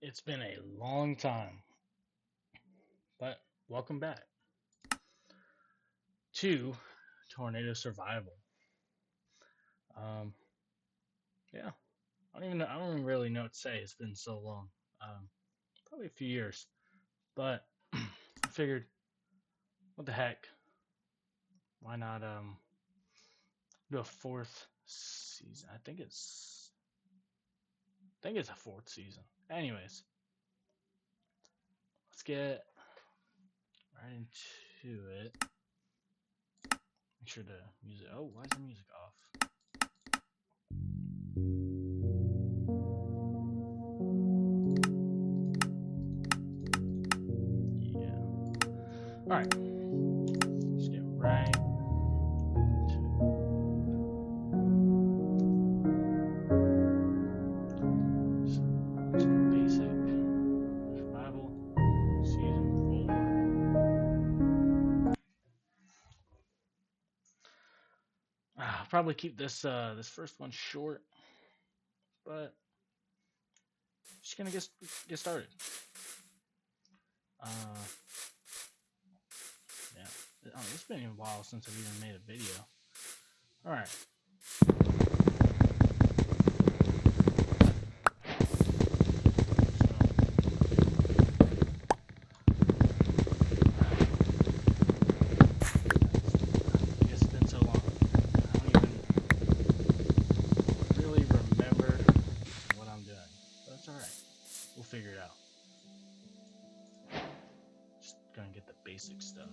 It's been a long time, but welcome back to Tornado Survival. Um, yeah, I don't even really know what to say. It's been so long. Probably a few years, but I figured, what the heck? Why not do a fourth season? I think it's a fourth season. Anyways, let's get right into it. Make sure the music. Oh, why is the music off? Yeah. All right. Let's get right basic survival season 4. I'll probably keep this first one short, but just gonna get started. Uh, yeah, it's been a while since I've even made a video. All right. Figure it out. Just gonna get the basic stuff.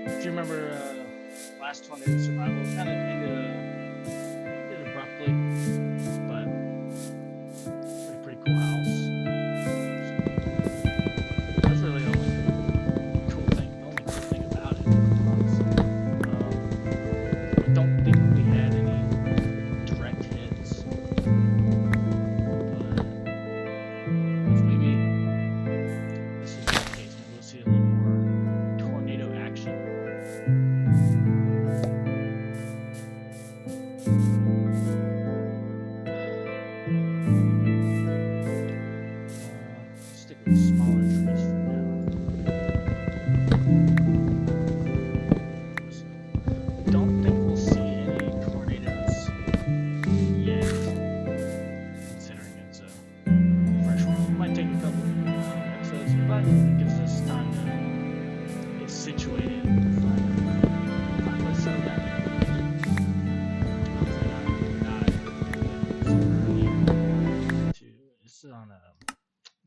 If you remember last Tornado Survival, kind of ended abruptly, but pretty cool house. That's really the only cool thing about it, honestly. I don't think we had any direct hits, but maybe this is the case. Maybe we'll see a little more tornado action. Stick with smaller trees for now. So, don't think we'll see any tornadoes yet, considering it's a fresh one. It might take a couple episodes, but it gives us time to get situated and find let's settle down. This is on a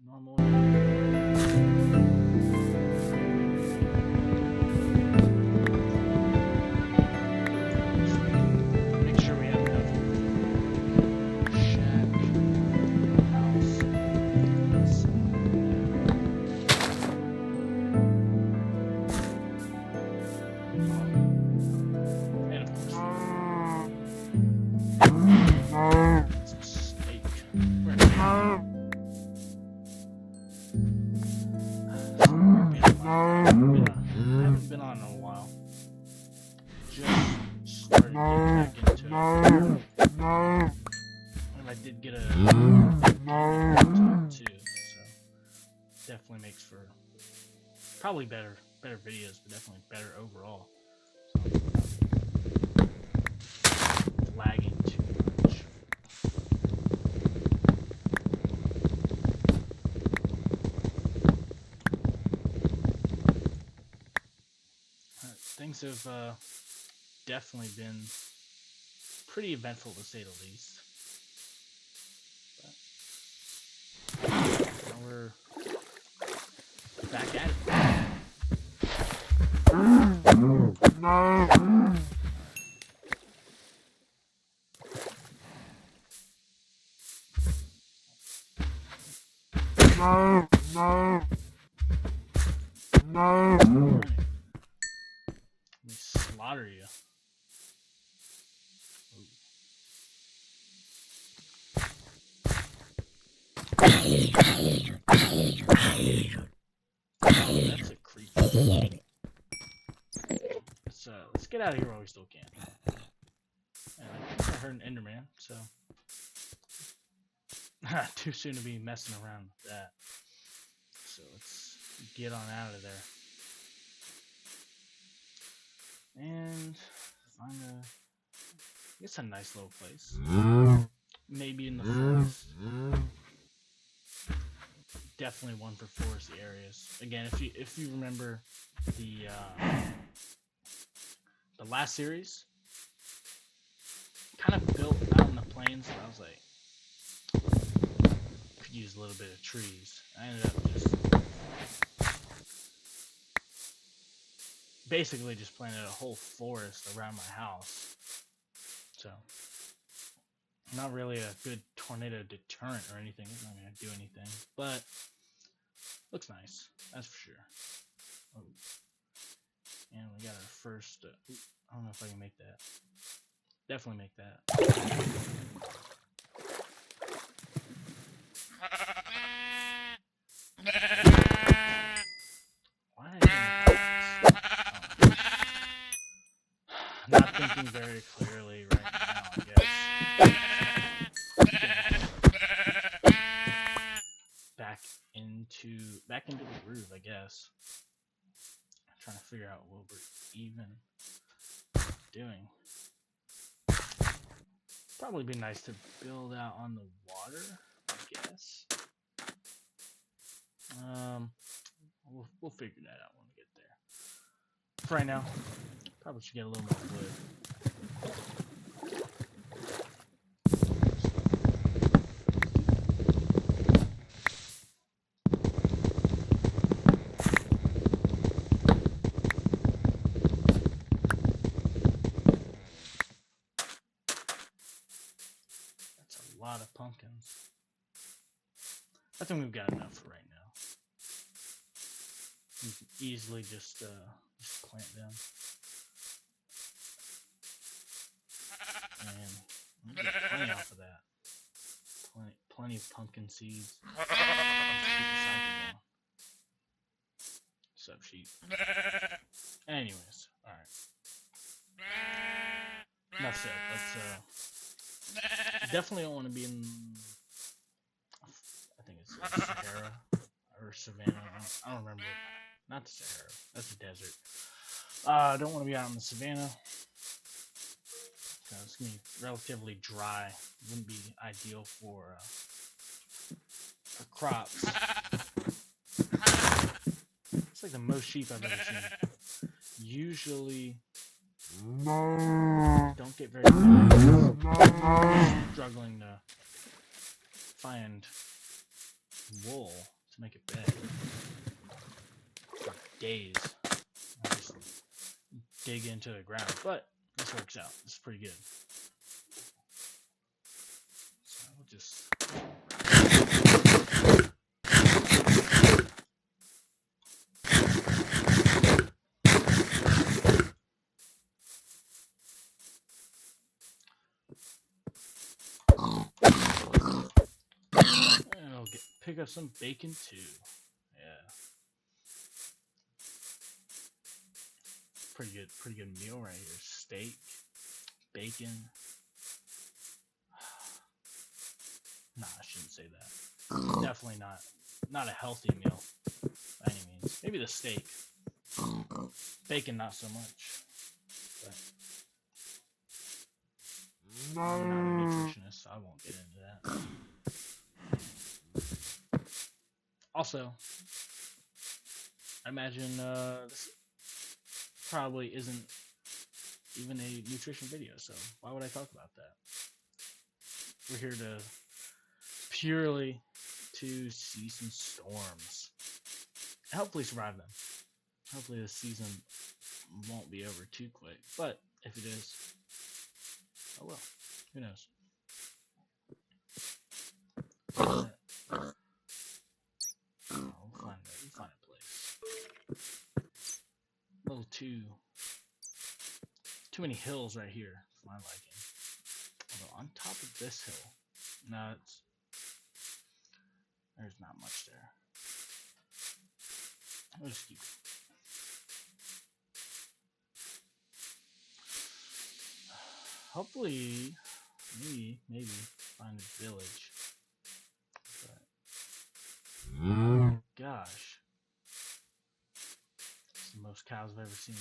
normal. Make sure we have enough shack, house, and of course, it's a snake. I haven't been on in a while. Just started getting back into it. And I did get a too, so definitely makes for probably better videos, but definitely better overall. So, lagging too much. Things have definitely been pretty eventful, to say the least. But now we're back at it. Alright. Let me slaughter you. Oh, that's a creeper. Let's get out of here while we still can. And I think I heard an Enderman, so too soon to be messing around with that. So let's get on out of there and find it's a nice little place. Maybe in the forest. Definitely one for foresty areas. Again, if you remember the last series, kind of built out in the plains, and I was like, could use a little bit of trees. I ended up just basically just planted a whole forest around my house. So not really a good tornado deterrent or anything. It's not gonna do anything, but looks nice. That's for sure. Oh. And we got our first. I don't know if I can make that. Definitely make that. Why did I even oh. Not thinking very clearly right now, I guess. Back into the groove, I guess. I'm trying to figure out what we're even doing. Probably be nice to build out on the water, I guess. We'll figure that out when we get there. For right now, probably should get a little more wood. That's a lot of pumpkins. I think we've got enough for right now. You can easily just plant them. And we get plenty off of that. Plenty of pumpkin seeds. What's up, sheep? Anyways, alright. Enough said. Let's definitely don't want to be in, I think it's Sahara or Savannah. I don't remember. Not the Sahara. That's a desert. I don't want to be out in the Savannah. It's gonna be relatively dry. Wouldn't be ideal for crops. It's like the most sheep I've ever seen. Usually don't get very far. Struggling to find wool to make a bed for days. I just dig into the ground, but this works out. This is pretty good. So we'll just and I'll pick up some bacon too. Yeah. Pretty good meal right here. Steak, bacon. Nah, I shouldn't say that. Definitely not a healthy meal by any means. Maybe the steak. Bacon, not so much. But I'm not a nutritionist, so I won't get into that. Also, I imagine this probably isn't even a nutrition video, so why would I talk about that? We're here to purely to see some storms and hopefully survive them. Hopefully this season won't be over too quick, but if it is, oh well, who knows? We'll find a place. little too many hills right here for my liking. Although on top of this hill, no, there's not much there. I'll just keep it. Hopefully, maybe find a village. But, oh gosh, it's the most cows I've ever seen.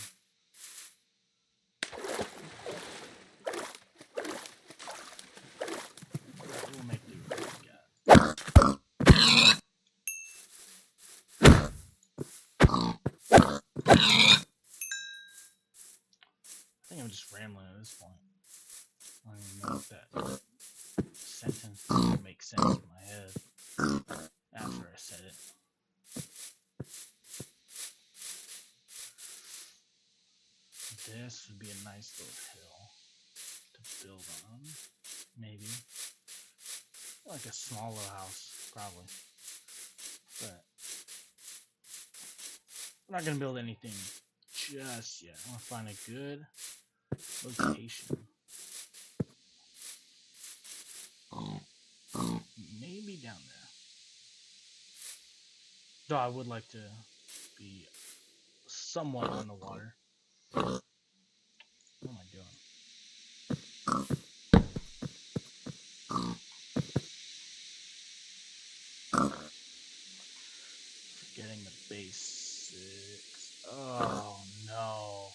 We'll make do with what we got. I think I'm just rambling at this point. I don't even know if that sentence doesn't make sense in my head after I said it. This would be a nice little hill to build on. Maybe. Like a small little house, probably. But I'm not going to build anything just yet. I want to find a good location. Maybe down there. Though I would like to be somewhat on the water. What am I doing? Forgetting the basics. Oh no.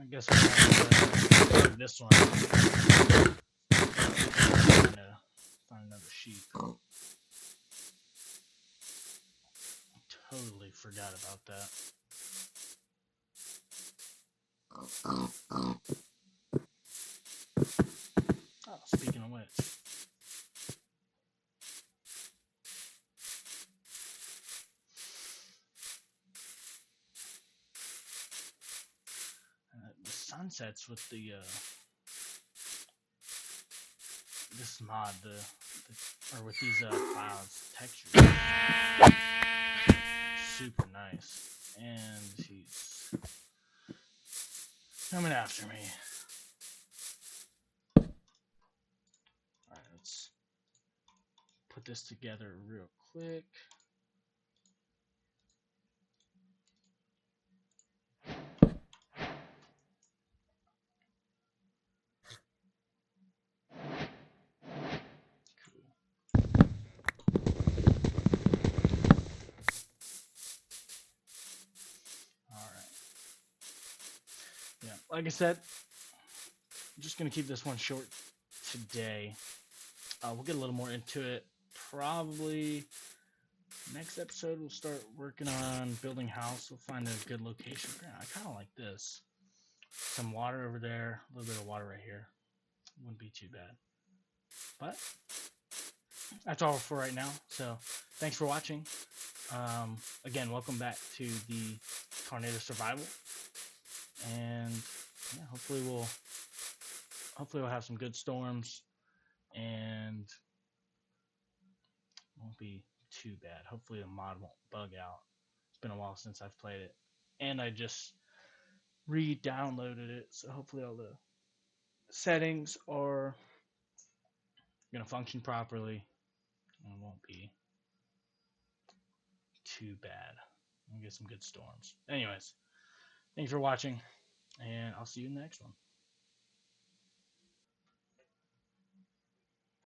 I guess I'll have to do this one. Find another sheep. Totally forgot about that. Oh, speaking of which. The sunsets with the this mod, or with these clouds textures, super nice. And he's coming after me. Alright, let's put this together real quick. Yeah, like I said, I'm just going to keep this one short today. We'll get a little more into it. Probably next episode we'll start working on building a house. We'll find a good location. I kind of like this. Some water over there, a little bit of water right here. Wouldn't be too bad. But that's all for right now. So thanks for watching. Again, welcome back to the tornado survival. And yeah, hopefully we'll have some good storms and it won't be too bad. Hopefully the mod won't bug out. It's been a while since I've played it, and I just re-downloaded it, so hopefully all the settings are gonna function properly and it won't be too bad. We'll get some good storms. Anyways, thanks for watching, and I'll see you in the next one.